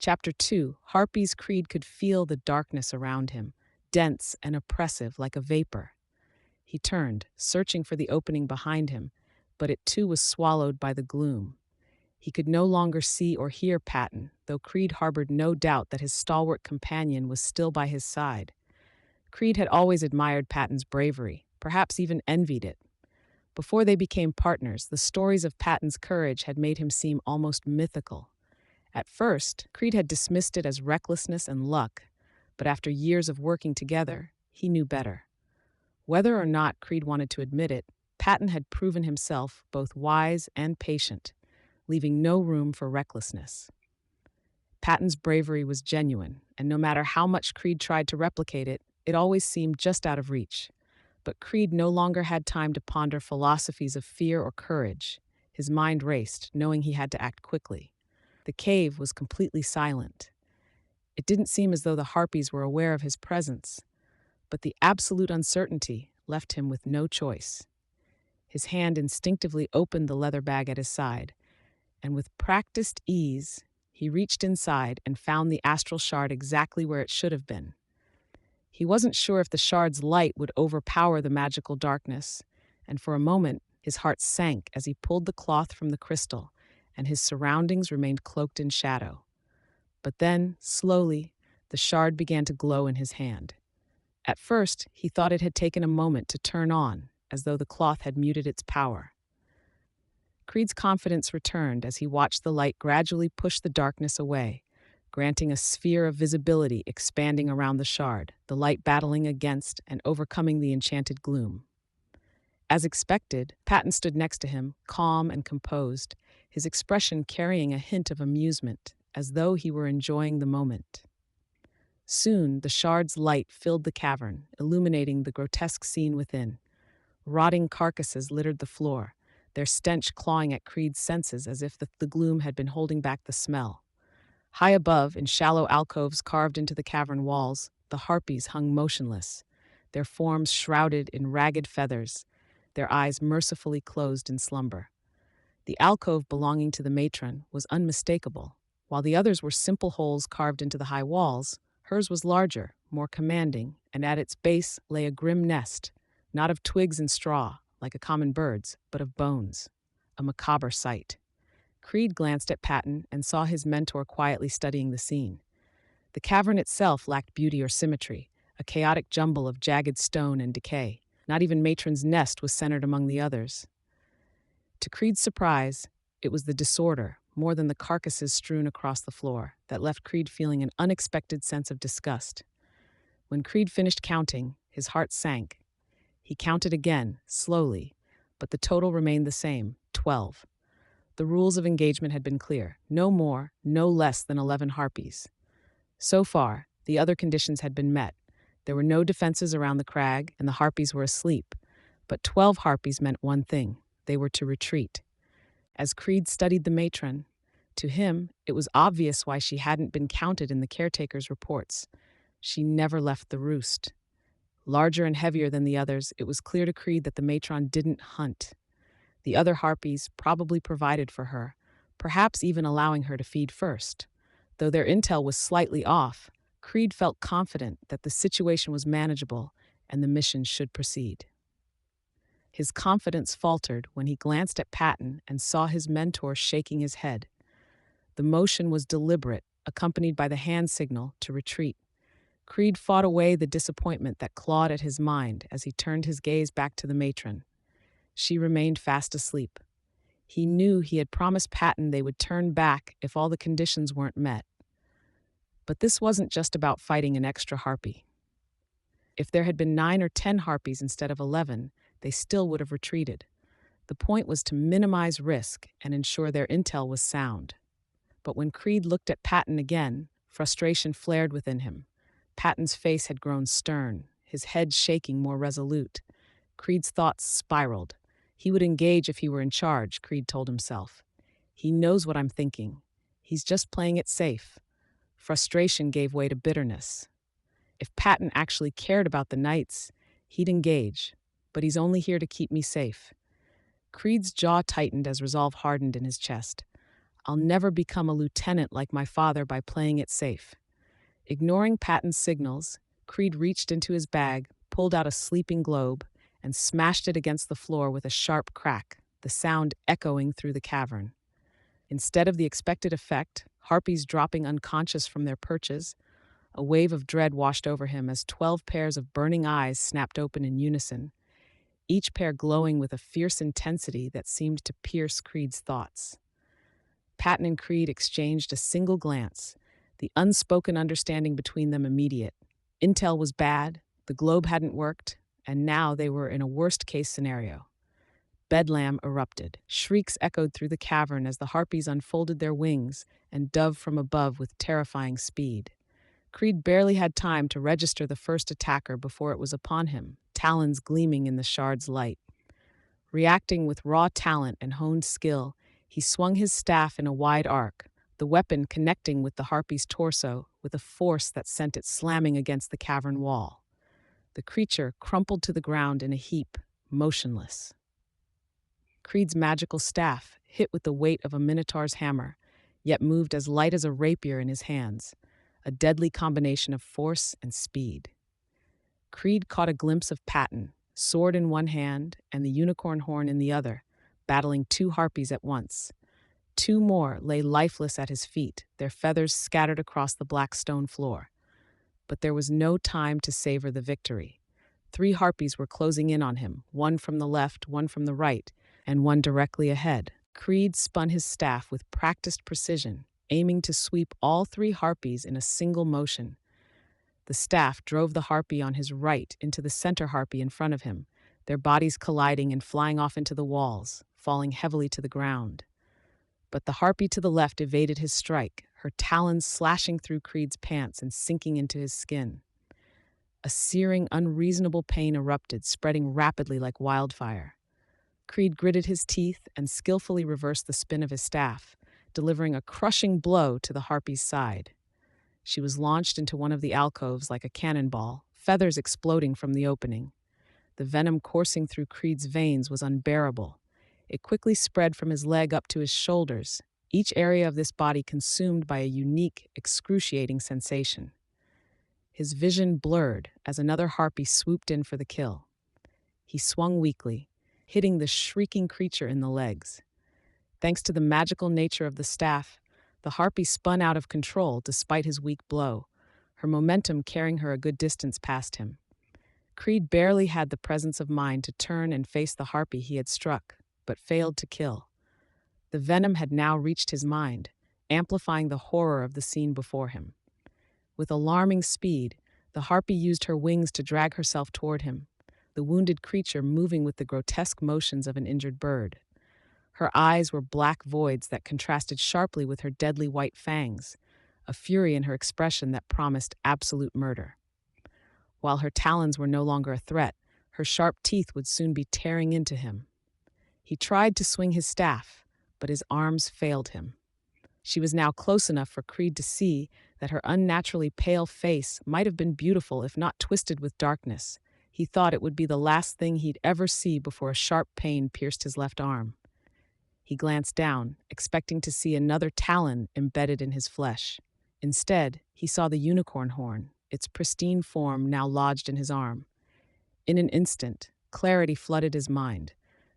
Chapter 2. Harpies Creed could feel the darkness around him, dense and oppressive like a vapor. He turned, searching for the opening behind him, but it too was swallowed by the gloom. He could no longer see or hear Patton, though Creed harbored no doubt that his stalwart companion was still by his side. Creed had always admired Patton's bravery, perhaps even envied it. Before they became partners, the stories of Patton's courage had made him seem almost mythical. At first, Creed had dismissed it as recklessness and luck, but after years of working together, he knew better. Whether or not Creed wanted to admit it, Patton had proven himself both wise and patient, leaving no room for recklessness. Patton's bravery was genuine, and no matter how much Creed tried to replicate it, it always seemed just out of reach. But Creed no longer had time to ponder philosophies of fear or courage. His mind raced, knowing he had to act quickly. The cave was completely silent. It didn't seem as though the Harpies were aware of his presence, but the absolute uncertainty left him with no choice. His hand instinctively opened the leather bag at his side, and with practiced ease, he reached inside and found the astral shard exactly where it should have been. He wasn't sure if the shard's light would overpower the magical darkness, and for a moment his heart sank as he pulled the cloth from the crystal, and his surroundings remained cloaked in shadow. But then, slowly, the shard began to glow in his hand. At first, he thought it had taken a moment to turn on, as though the cloth had muted its power. Creed's confidence returned as he watched the light gradually push the darkness away, granting a sphere of visibility expanding around the shard, the light battling against and overcoming the enchanted gloom. As expected, Patton stood next to him, calm and composed, his expression carrying a hint of amusement, as though he were enjoying the moment. Soon, the shard's light filled the cavern, illuminating the grotesque scene within. Rotting carcasses littered the floor, their stench clawing at Creed's senses as if the gloom had been holding back the smell. High above, in shallow alcoves carved into the cavern walls, the Harpies hung motionless, their forms shrouded in ragged feathers, their eyes mercifully closed in slumber. The alcove belonging to the matron was unmistakable. While the others were simple holes carved into the high walls, hers was larger, more commanding, and at its base lay a grim nest, not of twigs and straw, like a common bird's, but of bones. A macabre sight. Creed glanced at Patton and saw his mentor quietly studying the scene. The cavern itself lacked beauty or symmetry, a chaotic jumble of jagged stone and decay. Not even Matron's nest was centered among the others. To Creed's surprise, it was the disorder, more than the carcasses strewn across the floor, that left Creed feeling an unexpected sense of disgust. When Creed finished counting, his heart sank. He counted again, slowly, but the total remained the same, 12. The rules of engagement had been clear: no more, no less than 11 harpies. So far, the other conditions had been met. There were no defenses around the crag, and the harpies were asleep. But 12 harpies meant one thing: they were to retreat. As Creed studied the matron, to him, it was obvious why she hadn't been counted in the caretaker's reports. She never left the roost. Larger and heavier than the others, it was clear to Creed that the matron didn't hunt. The other harpies probably provided for her, perhaps even allowing her to feed first. Though their intel was slightly off, Creed felt confident that the situation was manageable and the mission should proceed. His confidence faltered when he glanced at Patton and saw his mentor shaking his head. The motion was deliberate, accompanied by the hand signal to retreat. Creed fought away the disappointment that clawed at his mind as he turned his gaze back to the matron. She remained fast asleep. He knew he had promised Patton they would turn back if all the conditions weren't met. But this wasn't just about fighting an extra harpy. If there had been 9 or 10 harpies instead of 11, they still would have retreated. The point was to minimize risk and ensure their intel was sound. But when Creed looked at Patton again, frustration flared within him. Patton's face had grown stern, his head shaking more resolute. Creed's thoughts spiraled. He would engage if he were in charge, Creed told himself. He knows what I'm thinking. He's just playing it safe. Frustration gave way to bitterness. If Patton actually cared about the knights, he'd engage, but he's only here to keep me safe. Creed's jaw tightened as resolve hardened in his chest. I'll never become a lieutenant like my father by playing it safe. Ignoring Patton's signals, Creed reached into his bag, pulled out a sleeping globe, and smashed it against the floor with a sharp crack, the sound echoing through the cavern. Instead of the expected effect, harpies dropping unconscious from their perches, a wave of dread washed over him as 12 pairs of burning eyes snapped open in unison, each pair glowing with a fierce intensity that seemed to pierce Creed's thoughts. Patton and Creed exchanged a single glance, the unspoken understanding between them immediate. Intel was bad, the globe hadn't worked, and now they were in a worst-case scenario. Bedlam erupted. Shrieks echoed through the cavern as the harpies unfolded their wings and dove from above with terrifying speed. Creed barely had time to register the first attacker before it was upon him, talons gleaming in the shard's light. Reacting with raw talent and honed skill, he swung his staff in a wide arc, the weapon connecting with the harpy's torso with a force that sent it slamming against the cavern wall. The creature crumpled to the ground in a heap, motionless. Creed's magical staff hit with the weight of a minotaur's hammer, yet moved as light as a rapier in his hands, a deadly combination of force and speed. Creed caught a glimpse of Patton, sword in one hand and the unicorn horn in the other, battling two harpies at once. Two more lay lifeless at his feet, their feathers scattered across the black stone floor. But there was no time to savor the victory. 3 harpies were closing in on him, one from the left, one from the right, and one directly ahead. Creed spun his staff with practiced precision, aiming to sweep all 3 harpies in a single motion. The staff drove the harpy on his right into the center harpy in front of him, their bodies colliding and flying off into the walls, falling heavily to the ground. But the harpy to the left evaded his strike, her talons slashing through Creed's pants and sinking into his skin. A searing, unreasonable pain erupted, spreading rapidly like wildfire. Creed gritted his teeth and skillfully reversed the spin of his staff, delivering a crushing blow to the harpy's side. She was launched into one of the alcoves like a cannonball, feathers exploding from the opening. The venom coursing through Creed's veins was unbearable. It quickly spread from his leg up to his shoulders, each area of this body consumed by a unique, excruciating sensation. His vision blurred as another harpy swooped in for the kill. He swung weakly, hitting the shrieking creature in the legs. Thanks to the magical nature of the staff, the harpy spun out of control despite his weak blow, her momentum carrying her a good distance past him. Creed barely had the presence of mind to turn and face the harpy he had struck, but failed to kill. The venom had now reached his mind, amplifying the horror of the scene before him. With alarming speed, the harpy used her wings to drag herself toward him, the wounded creature moving with the grotesque motions of an injured bird. Her eyes were black voids that contrasted sharply with her deadly white fangs, a fury in her expression that promised absolute murder. While her talons were no longer a threat, her sharp teeth would soon be tearing into him. He tried to swing his staff, but his arms failed him. She was now close enough for Creed to see that her unnaturally pale face might have been beautiful if not twisted with darkness. He thought it would be the last thing he'd ever see before a sharp pain pierced his left arm. He glanced down, expecting to see another talon embedded in his flesh. Instead, he saw the unicorn horn, its pristine form now lodged in his arm. In an instant, clarity flooded his mind.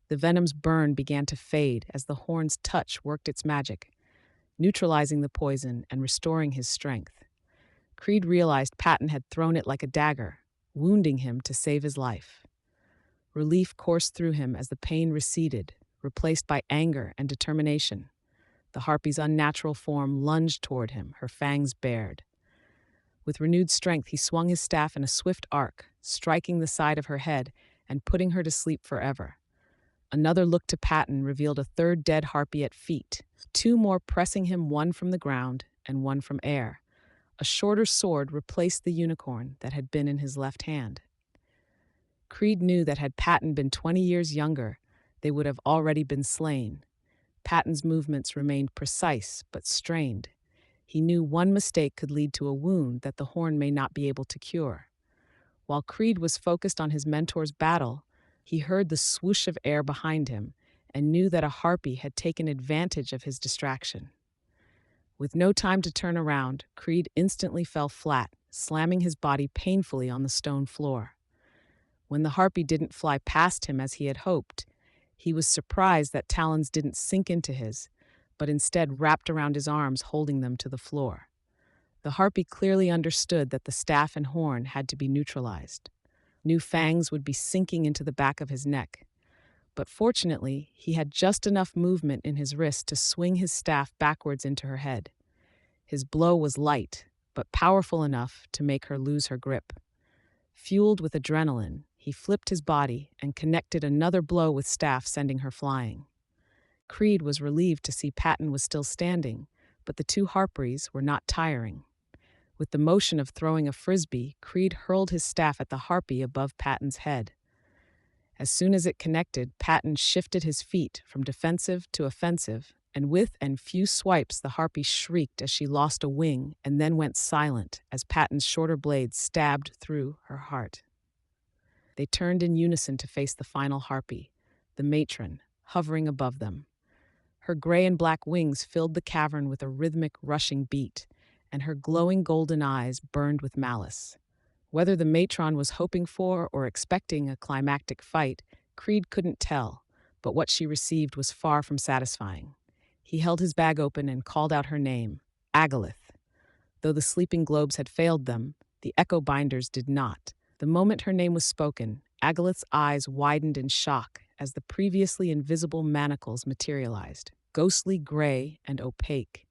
The venom's burn began to fade as the horn's touch worked its magic, neutralizing the poison and restoring his strength. Creed realized Patton had thrown it like a dagger, wounding him to save his life. Relief coursed through him as the pain receded, replaced by anger and determination. The harpy's unnatural form lunged toward him, her fangs bared. With renewed strength, he swung his staff in a swift arc, striking the side of her head and putting her to sleep forever. Another look to Patton revealed a third dead harpy at feet, 2 more pressing him, one from the ground and one from air. A shorter sword replaced the unicorn that had been in his left hand. Creed knew that had Patton been 20 years younger, they would have already been slain. Patton's movements remained precise but strained. He knew one mistake could lead to a wound that the horn may not be able to cure. While Creed was focused on his mentor's battle, he heard the swoosh of air behind him and knew that a harpy had taken advantage of his distraction. With no time to turn around, Creed instantly fell flat, slamming his body painfully on the stone floor. When the harpy didn't fly past him as he had hoped, he was surprised that talons didn't sink into his, but instead wrapped around his arms, holding them to the floor. The harpy clearly understood that the staff and horn had to be neutralized. New fangs would be sinking into the back of his neck. But fortunately, he had just enough movement in his wrist to swing his staff backwards into her head. His blow was light, but powerful enough to make her lose her grip. Fueled with adrenaline, he flipped his body and connected another blow with staff, sending her flying. Creed was relieved to see Patton was still standing, but the two Harpies were not tiring. With the motion of throwing a frisbee, Creed hurled his staff at the harpy above Patton's head. As soon as it connected, Patton shifted his feet from defensive to offensive, and with and few swipes the harpy shrieked as she lost a wing and then went silent as Patton's shorter blade stabbed through her heart. They turned in unison to face the final harpy, the matron, hovering above them. Her gray and black wings filled the cavern with a rhythmic, rushing beat, and her glowing golden eyes burned with malice. Whether the matron was hoping for or expecting a climactic fight, Creed couldn't tell, but what she received was far from satisfying. He held his bag open and called out her name, Agalith. Though the sleeping globes had failed them, the echo binders did not. The moment her name was spoken, Agalith's eyes widened in shock as the previously invisible manacles materialized, ghostly gray and opaque.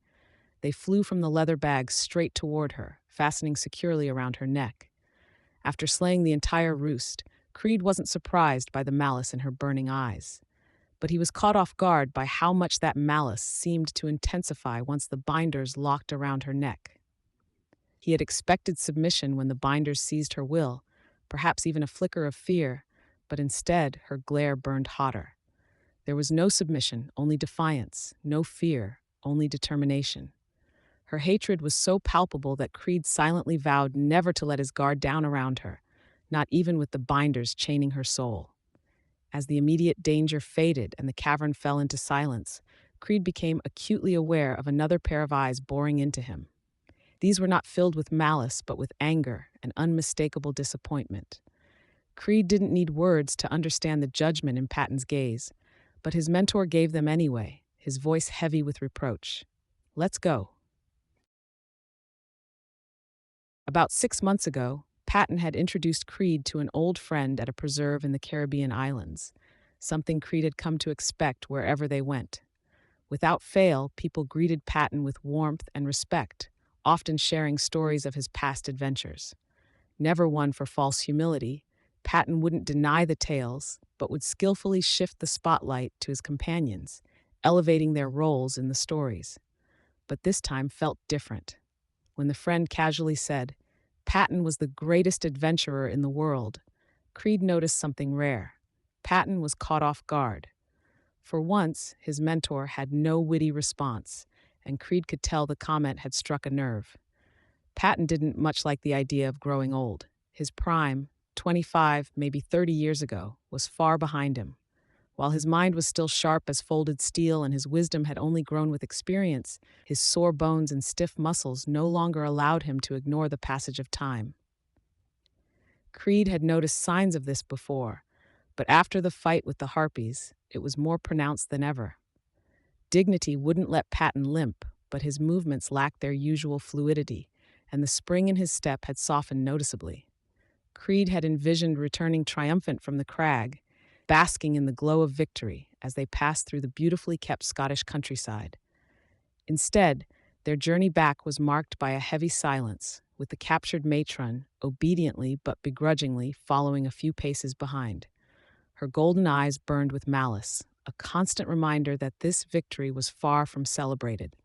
They flew from the leather bag straight toward her, fastening securely around her neck. After slaying the entire roost, Creed wasn't surprised by the malice in her burning eyes. But he was caught off guard by how much that malice seemed to intensify once the binders locked around her neck. He had expected submission when the binders seized her will, perhaps even a flicker of fear, but instead her glare burned hotter. There was no submission, only defiance, no fear, only determination. Her hatred was so palpable that Creed silently vowed never to let his guard down around her, not even with the binders chaining her soul. As the immediate danger faded and the cavern fell into silence, Creed became acutely aware of another pair of eyes boring into him. These were not filled with malice, but with anger and unmistakable disappointment. Creed didn't need words to understand the judgment in Patton's gaze, but his mentor gave them anyway, his voice heavy with reproach. "Let's go." About 6 months ago, Patton had introduced Creed to an old friend at a preserve in the Caribbean islands, something Creed had come to expect wherever they went. Without fail, people greeted Patton with warmth and respect, often sharing stories of his past adventures. Never one for false humility, Patton wouldn't deny the tales, but would skillfully shift the spotlight to his companions, elevating their roles in the stories. But this time felt different. When the friend casually said, Patton was the greatest adventurer in the world, Creed noticed something rare. Patton was caught off guard. For once, his mentor had no witty response, and Creed could tell the comment had struck a nerve. Patton didn't much like the idea of growing old. His prime, 25, maybe 30 years ago, was far behind him. While his mind was still sharp as folded steel and his wisdom had only grown with experience, his sore bones and stiff muscles no longer allowed him to ignore the passage of time. Creed had noticed signs of this before, but after the fight with the Harpies, it was more pronounced than ever. Dignity wouldn't let Patton limp, but his movements lacked their usual fluidity, and the spring in his step had softened noticeably. Creed had envisioned returning triumphant from the crag, basking in the glow of victory as they passed through the beautifully kept Scottish countryside. Instead, their journey back was marked by a heavy silence, with the captured matron, obediently but begrudgingly, following a few paces behind. Her golden eyes burned with malice, a constant reminder that this victory was far from celebrated.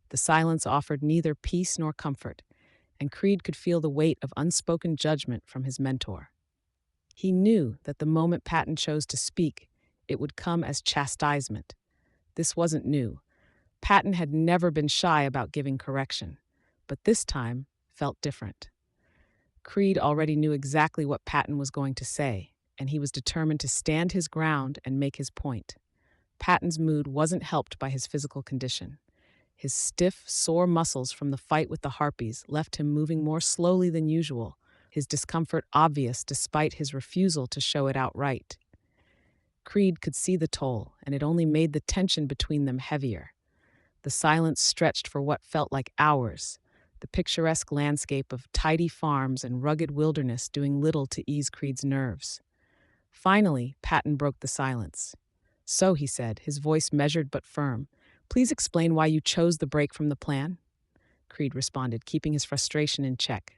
The silence offered neither peace nor comfort, and Creed could feel the weight of unspoken judgment from his mentor. He knew that the moment Patton chose to speak, it would come as chastisement. This wasn't new. Patton had never been shy about giving correction, but this time felt different. Creed already knew exactly what Patton was going to say, and he was determined to stand his ground and make his point. Patton's mood wasn't helped by his physical condition. His stiff, sore muscles from the fight with the Harpies left him moving more slowly than usual, his discomfort obvious despite his refusal to show it outright. Creed could see the toll, and it only made the tension between them heavier. The silence stretched for what felt like hours, the picturesque landscape of tidy farms and rugged wilderness doing little to ease Creed's nerves. Finally, Patton broke the silence. "So," he said, his voice measured but firm, "please explain why you chose the break from the plan?" Creed responded, keeping his frustration in check.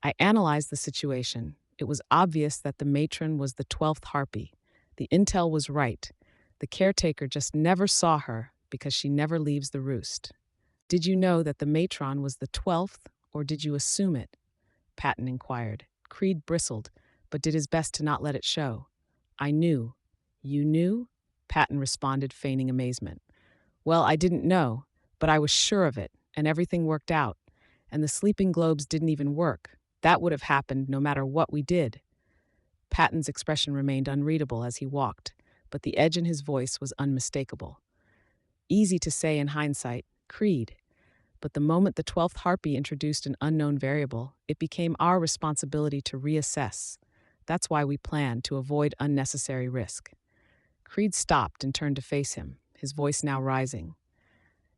"I analyzed the situation. It was obvious that the matron was the 12th harpy. The intel was right. The caretaker just never saw her because she never leaves the roost." "Did you know that the matron was the 12th, or did you assume it?" Patton inquired. Creed bristled, but did his best to not let it show. "I knew." "You knew?" Patton responded, feigning amazement. "Well, I didn't know, but I was sure of it, and everything worked out. And the sleeping globes didn't even work. That would have happened no matter what we did." Patton's expression remained unreadable as he walked, but the edge in his voice was unmistakable. Easy to say in hindsight, Creed. But the moment the 12th harpy introduced an unknown variable, it became our responsibility to reassess. That's why we planned to avoid unnecessary risk. Creed stopped and turned to face him, his voice now rising.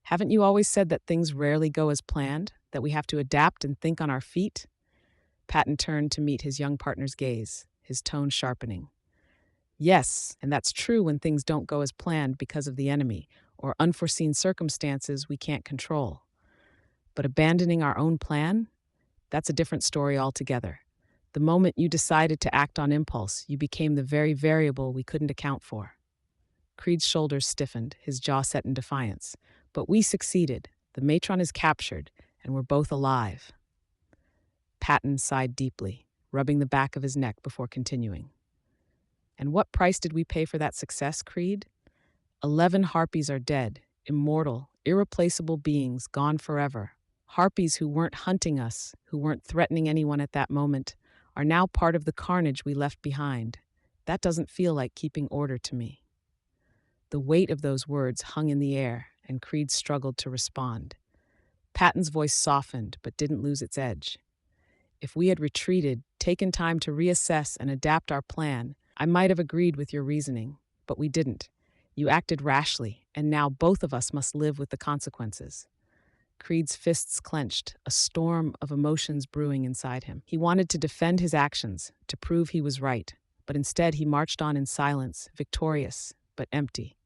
"Haven't you always said that things rarely go as planned, that we have to adapt and think on our feet?" Patton turned to meet his young partner's gaze, his tone sharpening. "Yes, and that's true when things don't go as planned because of the enemy or unforeseen circumstances we can't control. But abandoning our own plan? That's a different story altogether. The moment you decided to act on impulse, you became the very variable we couldn't account for." Creed's shoulders stiffened, his jaw set in defiance. "But we succeeded. The matron is captured, and we're both alive." Patton sighed deeply, rubbing the back of his neck before continuing. "And what price did we pay for that success, Creed? 11 harpies are dead, immortal, irreplaceable beings gone forever. Harpies who weren't hunting us, who weren't threatening anyone at that moment, are now part of the carnage we left behind. That doesn't feel like keeping order to me." The weight of those words hung in the air, and Creed struggled to respond. Patton's voice softened, but didn't lose its edge. "If we had retreated, taken time to reassess and adapt our plan, I might have agreed with your reasoning, but we didn't. You acted rashly, and now both of us must live with the consequences." Creed's fists clenched, a storm of emotions brewing inside him. He wanted to defend his actions, to prove he was right, but instead he marched on in silence, victorious, but empty.